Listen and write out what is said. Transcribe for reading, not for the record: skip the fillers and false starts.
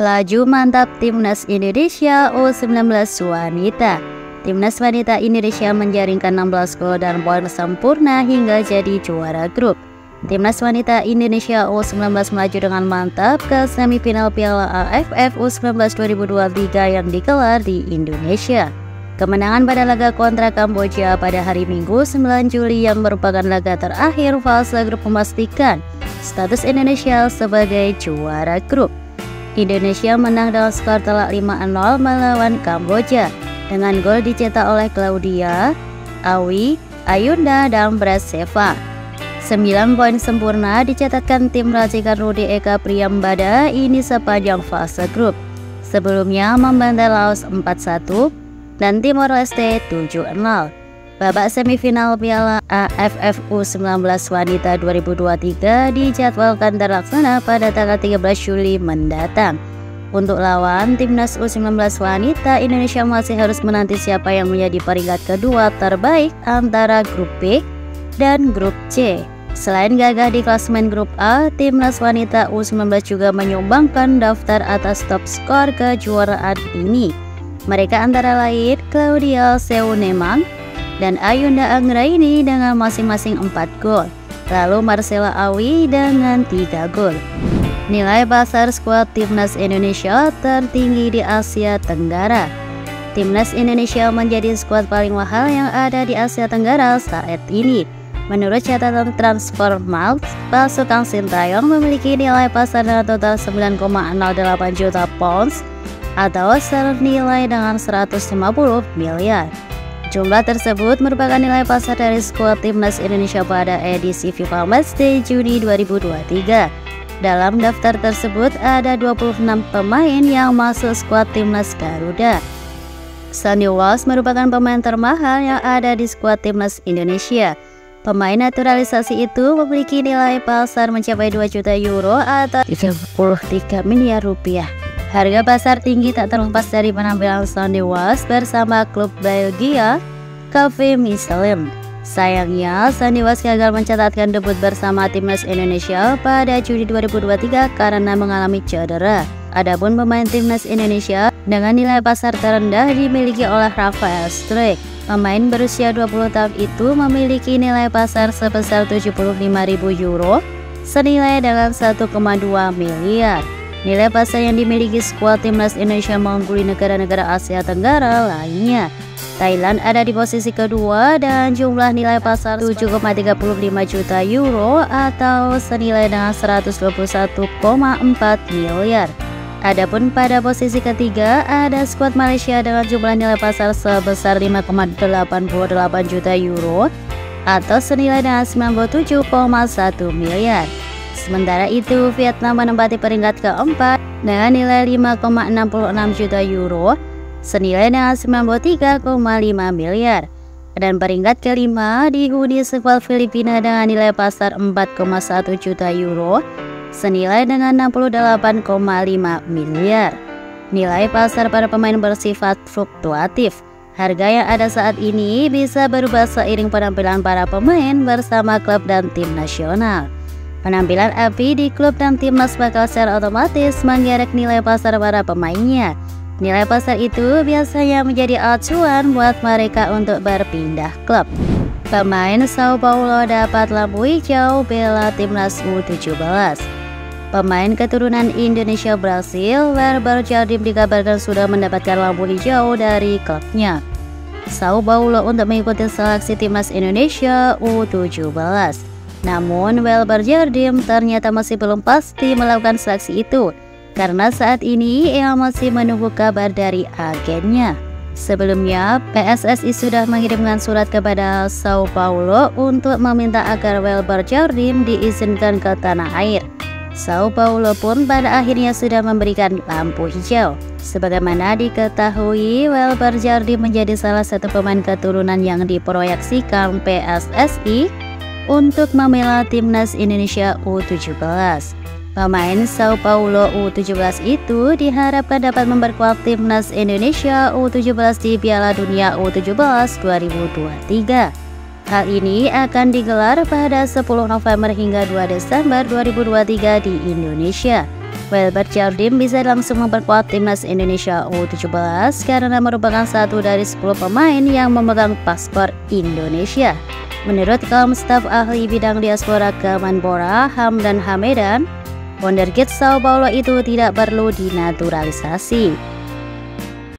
Laju mantap Timnas Indonesia U19 wanita. Timnas wanita Indonesia menjaringkan 16 gol dan poin sempurna hingga jadi juara grup. Timnas wanita Indonesia U19 melaju dengan mantap ke semifinal Piala AFF U19 2023 yang digelar di Indonesia. Kemenangan pada laga kontra Kamboja pada hari Minggu 9 Juli yang merupakan laga terakhir fase grup memastikan status Indonesia sebagai juara grup. Indonesia menang dengan skor telak 5-0 melawan Kamboja dengan gol dicetak oleh Claudia, Awi, Ayunda, dan Braseva. 9 poin sempurna dicatatkan tim racikan Rudy Eka Priyambada ini sepanjang fase grup. Sebelumnya membantai Laos 4-1 dan Timor Leste 7-0. Babak semifinal Piala AFF U19 Wanita 2023 dijadwalkan terlaksana pada tanggal 13 Juli mendatang. Untuk lawan Timnas U19 Wanita, Indonesia masih harus menanti siapa yang menjadi peringkat kedua terbaik antara grup B dan grup C. Selain gagah di klasemen grup A, Timnas Wanita U19 juga menyumbangkan daftar atas top skor kejuaraan ini. Mereka antara lain Claudia Seunemang dan Ayunda Anggraini dengan masing-masing 4 gol, lalu Marcella Awi dengan 3 gol. Nilai pasar skuad Timnas Indonesia tertinggi di Asia Tenggara. Timnas Indonesia menjadi skuad paling mahal yang ada di Asia Tenggara saat ini. Menurut catatan Transfermarkt, pasukan Sintayong memiliki nilai pasar dengan total 9,08 juta pounds atau senilai dengan 150 miliar. Jumlah tersebut merupakan nilai pasar dari skuad Timnas Indonesia pada edisi FIFA Matchday Juni 2023. Dalam daftar tersebut ada 26 pemain yang masuk skuad Timnas Garuda. Sonny Walsh merupakan pemain termahal yang ada di skuad Timnas Indonesia. Pemain naturalisasi itu memiliki nilai pasar mencapai 2 juta euro atau 33 miliar rupiah. Harga pasar tinggi tak terlepas dari penampilan Sonny Walsh bersama klub Belgia KV Mechelen. Sayangnya, Sonny Walsh gagal mencatatkan debut bersama Timnas Indonesia pada Juni 2023 karena mengalami cedera. Adapun pemain Timnas Indonesia dengan nilai pasar terendah dimiliki oleh Rafael Struijk. Pemain berusia 20 tahun itu memiliki nilai pasar sebesar 75.000 euro, senilai dengan 1,2 miliar. Nilai pasar yang dimiliki skuad Timnas Indonesia mengungguli negara-negara Asia Tenggara lainnya. Thailand ada di posisi kedua dan jumlah nilai pasar 7,35 juta euro atau senilai dengan 121,4 miliar. Adapun pada posisi ketiga ada skuad Malaysia dengan jumlah nilai pasar sebesar 5,88 juta euro atau senilai dengan 97,1 miliar. Sementara itu, Vietnam menempati peringkat keempat dengan nilai 5,66 juta euro, senilai dengan 93,5 miliar. Dan peringkat kelima dihuni skuad Filipina dengan nilai pasar 4,1 juta euro, senilai dengan 68,5 miliar. Nilai pasar para pemain bersifat fluktuatif. Harga yang ada saat ini bisa berubah seiring penampilan para pemain bersama klub dan tim nasional. Penampilan api di klub dan timnas bakal secara otomatis menggerek nilai pasar para pemainnya. Nilai pasar itu biasanya menjadi acuan buat mereka untuk berpindah klub. Pemain Sao Paulo dapat lampu hijau bela timnas U17. Pemain keturunan Indonesia Brasil, Weber Jardim dikabarkan sudah mendapatkan lampu hijau dari klubnya Sao Paulo untuk mengikuti seleksi timnas Indonesia U17. Namun, Weber Jardim ternyata masih belum pasti melakukan seleksi itu karena saat ini ia masih menunggu kabar dari agennya. Sebelumnya, PSSI sudah mengirimkan surat kepada Sao Paulo untuk meminta agar Weber Jardim diizinkan ke tanah air. Sao Paulo pun pada akhirnya sudah memberikan lampu hijau. Sebagaimana diketahui, Weber Jardim menjadi salah satu pemain keturunan yang diproyeksikan PSSI untuk membela timnas Indonesia U17. Pemain Sao Paulo U17 itu diharapkan dapat memperkuat timnas Indonesia U17 di Piala Dunia U17 2023. Hal ini akan digelar pada 10 November hingga 2 Desember 2023 di Indonesia. Wilbert Jardim bisa langsung memperkuat timnas Indonesia U17 karena merupakan satu dari 10 pemain yang memegang paspor Indonesia. Menurut kaum staf ahli bidang diaspora Kemenpora, Hamdan Hamedan, wonderkid Sao Paulo itu tidak perlu dinaturalisasi.